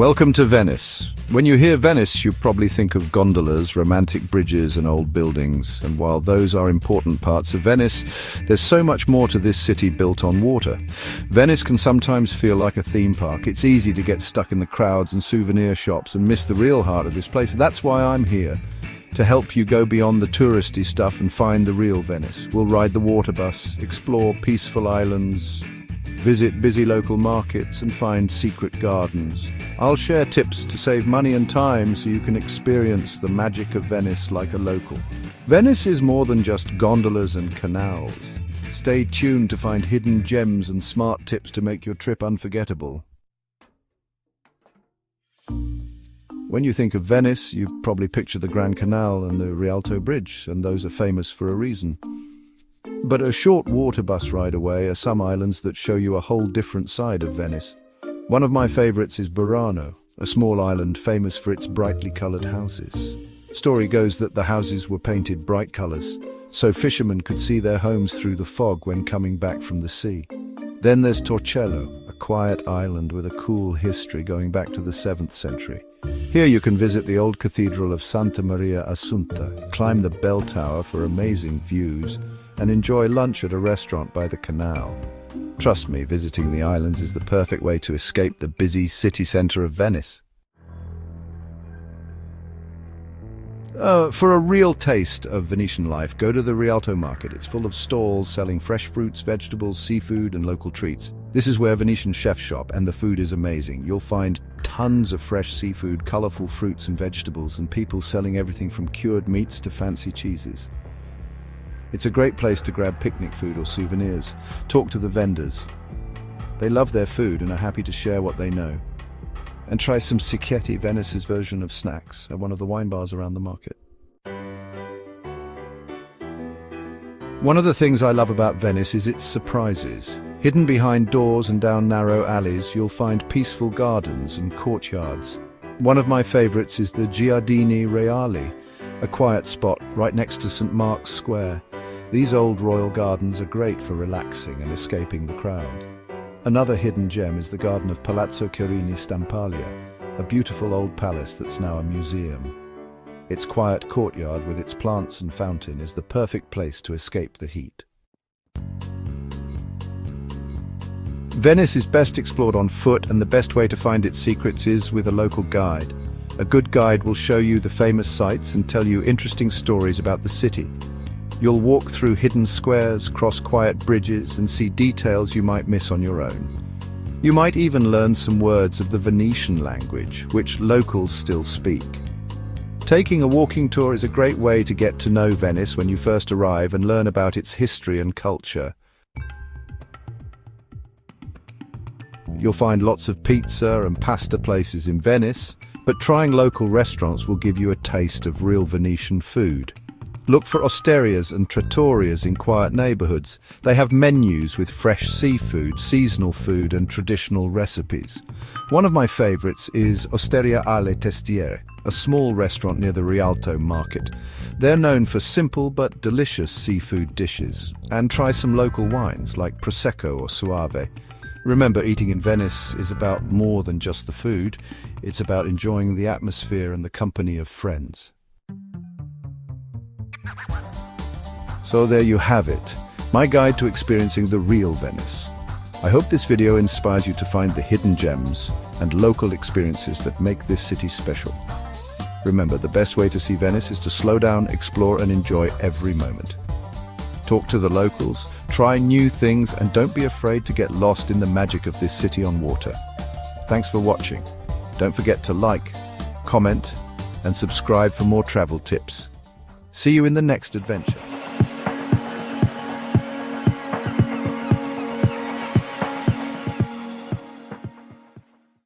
Welcome to Venice. When you hear Venice, you probably think of gondolas, romantic bridges and old buildings. And while those are important parts of Venice, there's so much more to this city built on water. Venice can sometimes feel like a theme park. It's easy to get stuck in the crowds and souvenir shops and miss the real heart of this place. That's why I'm here, to help you go beyond the touristy stuff and find the real Venice. We'll ride the water bus, explore peaceful islands, visit busy local markets and find secret gardens. I'll share tips to save money and time so you can experience the magic of Venice like a local. Venice is more than just gondolas and canals. Stay tuned to find hidden gems and smart tips to make your trip unforgettable. When you think of Venice, you probably picture the Grand Canal and the Rialto Bridge, and those are famous for a reason. But a short water bus ride away are some islands that show you a whole different side of Venice. One of my favorites is Burano, a small island famous for its brightly colored houses. Story goes that the houses were painted bright colors, so fishermen could see their homes through the fog when coming back from the sea. Then there's Torcello, a quiet island with a cool history going back to the 7th century. Here you can visit the old cathedral of Santa Maria Assunta, climb the bell tower for amazing views, and enjoy lunch at a restaurant by the canal. Trust me, visiting the islands is the perfect way to escape the busy city centre of Venice. For a real taste of Venetian life, go to the Rialto market. It's full of stalls selling fresh fruits, vegetables, seafood and local treats. This is where Venetian chefs shop, and the food is amazing. You'll find tons of fresh seafood, colourful fruits and vegetables, and people selling everything from cured meats to fancy cheeses. It's a great place to grab picnic food or souvenirs. Talk to the vendors. They love their food and are happy to share what they know. And try some etiquette, Venice's version of snacks, at one of the wine bars around the market. One of the things I love about Venice is its surprises. Hidden behind doors and down narrow alleys, you'll find peaceful gardens and courtyards. One of my favorites is the Giardini Reali, a quiet spot right next to St. Mark's Square. These old royal gardens are great for relaxing and escaping the crowd. Another hidden gem is the garden of Palazzo Cherini Stampaglia, a beautiful old palace that's now a museum. Its quiet courtyard with its plants and fountain is the perfect place to escape the heat. Venice is best explored on foot, and the best way to find its secrets is with a local guide. A good guide will show you the famous sights and tell you interesting stories about the city. You'll walk through hidden squares, cross quiet bridges, and see details you might miss on your own. You might even learn some words of the Venetian language, which locals still speak. Taking a walking tour is a great way to get to know Venice when you first arrive and learn about its history and culture. You'll find lots of pizza and pasta places in Venice, but trying local restaurants will give you a taste of real Venetian food. Look for osterias and trattorias in quiet neighborhoods. They have menus with fresh seafood, seasonal food and traditional recipes. One of my favorites is Osteria alle Testiere, a small restaurant near the Rialto market. They're known for simple but delicious seafood dishes. And try some local wines like Prosecco or Soave. Remember, eating in Venice is about more than just the food. It's about enjoying the atmosphere and the company of friends. So there you have it, my guide to experiencing the real Venice. I hope this video inspires you to find the hidden gems and local experiences that make this city special. Remember, the best way to see Venice is to slow down, explore and enjoy every moment. Talk to the locals, try new things, and don't be afraid to get lost in the magic of this city on water. Thanks for watching. Don't forget to like, comment, and subscribe for more travel tips. See you in the next adventure.